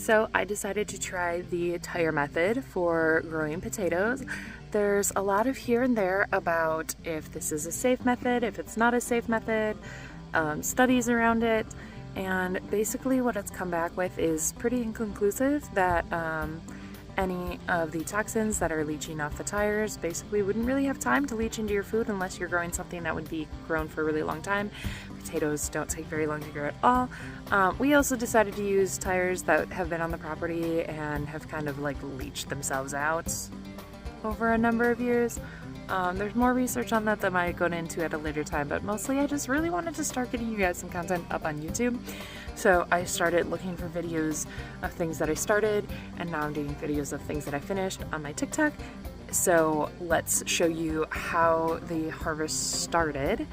So I decided to try the tire method for growing potatoes. There's a lot of here and there about if this is a safe method, if it's not a safe method, studies around it, and basically what it's come back with is pretty inconclusive that any of the toxins that are leaching off the tires basically wouldn't really have time to leach into your food unless you're growing something that would be grown for a really long time. Potatoes don't take very long to grow at all. We also decided to use tires that have been on the property and have kind of like leached themselves out over a number of years. There's more research on that might go into at a later time, but mostly I just really wanted to start getting you guys some content up on YouTube. So I started looking for videos of things that I started, and now I'm doing videos of things that I finished on my TikTok. So let's show you how the harvest started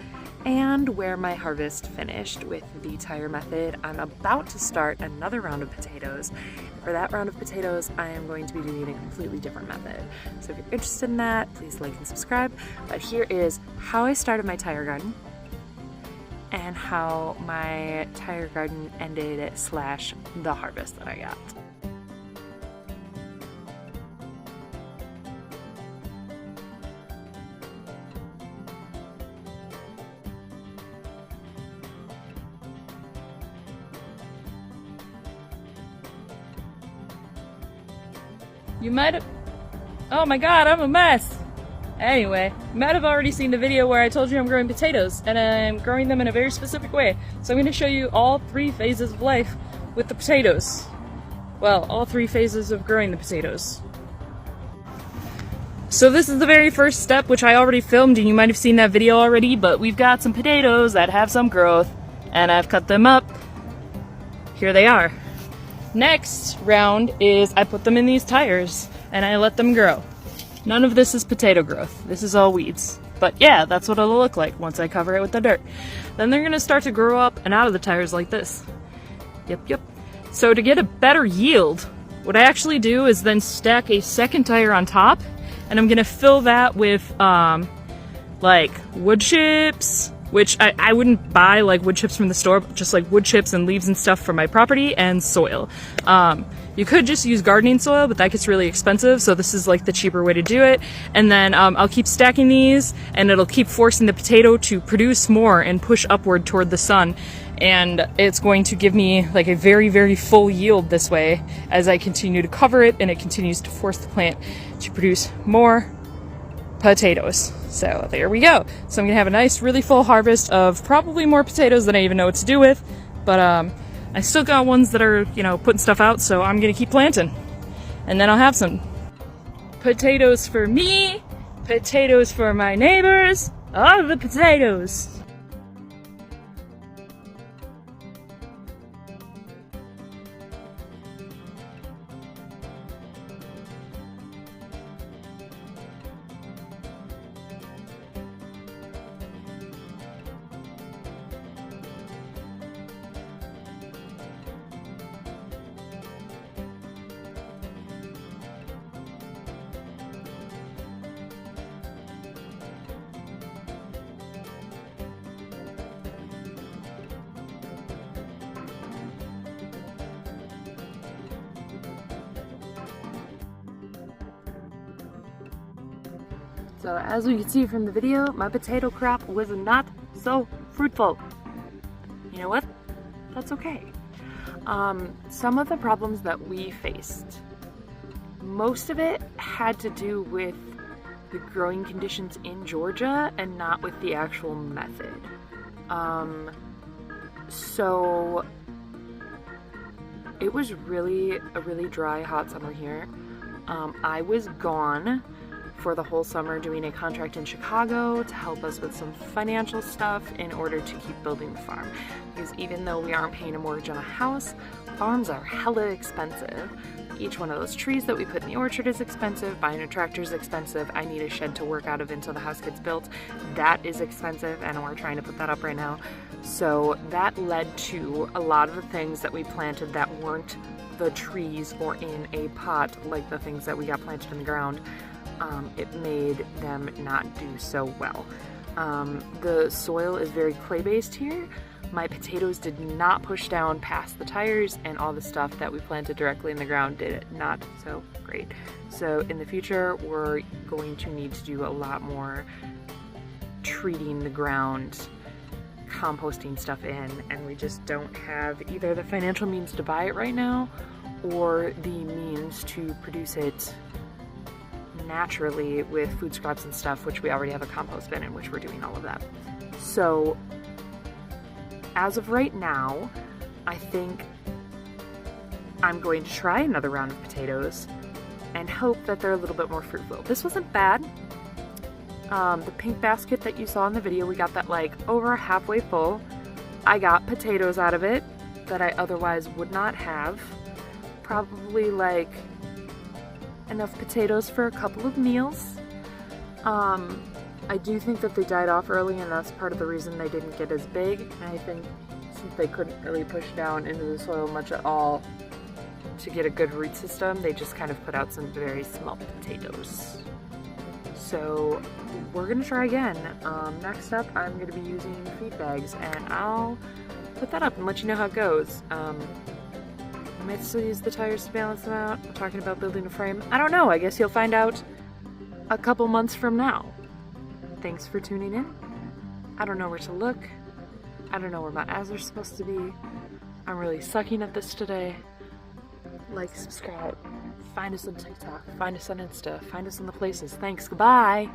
and where my harvest finished with the tire method. I'm about to start another round of potatoes. For that round of potatoes, I am going to be doing a completely different method. So if you're interested in that, please like and subscribe. But here is how I started my tire garden and how my tire garden ended / the harvest that I got. You might have... Oh my god, I'm a mess! Anyway, you might have already seen the video where I told you I'm growing potatoes, and I'm growing them in a very specific way. So I'm going to show you all 3 phases of life with the potatoes. Well, all 3 phases of growing the potatoes. So this is the very first step, which I already filmed, and you might have seen that video already, but we've got some potatoes that have some growth, and I've cut them up. Here they are. Next round is I put them in these tires and I let them grow. None of this is potato growth. This is all weeds. But yeah, that's what it'll look like once I cover it with the dirt. Then they're gonna start to grow up and out of the tires like this. Yep. So to get a better yield, what I actually do is then stack a second tire on top, and I'm gonna fill that with like wood chips, which I wouldn't buy like wood chips from the store, but just like wood chips and leaves and stuff from my property, and soil. You could just use gardening soil, but that gets really expensive, so this is like the cheaper way to do it. And then I'll keep stacking these, and it'll keep forcing the potato to produce more and push upward toward the sun. And it's going to give me like a very, very full yield this way as I continue to cover it, and it continues to force the plant to produce more potatoes. So there we go. So I'm gonna have a nice, really full harvest of probably more potatoes than I even know what to do with, but I still got ones that are, you know, putting stuff out, so I'm gonna keep planting. And then I'll have some potatoes for me, potatoes for my neighbors, all the potatoes. So as we can see from the video, my potato crop was not so fruitful. You know what? That's okay. Some of the problems that we faced, most of it had to do with the growing conditions in Georgia and not with the actual method. So it was really a really dry, hot summer here. I was gone for the whole summer doing a contract in Chicago to help us with some financial stuff in order to keep building the farm. Because even though we aren't paying a mortgage on a house, farms are hella expensive. Each one of those trees that we put in the orchard is expensive, buying a tractor is expensive, I need a shed to work out of until the house gets built. That is expensive, and we're trying to put that up right now. So that led to a lot of the things that we planted that weren't the trees or in a pot like the things that we got planted in the ground. It made them not do so well. The soil is very clay-based here. My potatoes did not push down past the tires, and all the stuff that we planted directly in the ground did not so great. So in the future, we're going to need to do a lot more treating the ground, composting stuff in, and we just don't have either the financial means to buy it right now or the means to produce it naturally with food scraps and stuff, which we already have a compost bin in which we're doing all of that. So as of right now, I think I'm going to try another round of potatoes and hope that they're a little bit more fruitful. This wasn't bad. The pink basket that you saw in the video, we got that like over halfway full. I got potatoes out of it that I otherwise would not have. Probably like enough potatoes for a couple of meals. I do think that they died off early, and that's part of the reason they didn't get as big. And I think since they couldn't really push down into the soil much at all to get a good root system, they just kind of put out some very small potatoes. So we're gonna try again. Next up, I'm gonna be using feed bags, and I'll put that up and let you know how it goes. I might still use the tires to balance them out. I'm talking about building a frame. I don't know, I guess you'll find out a couple months from now. Thanks for tuning in. I don't know where to look. I don't know where my eyes are supposed to be. I'm really sucking at this today. Like, subscribe. Find us on TikTok. Find us on Insta. Find us on the places. Thanks. Goodbye.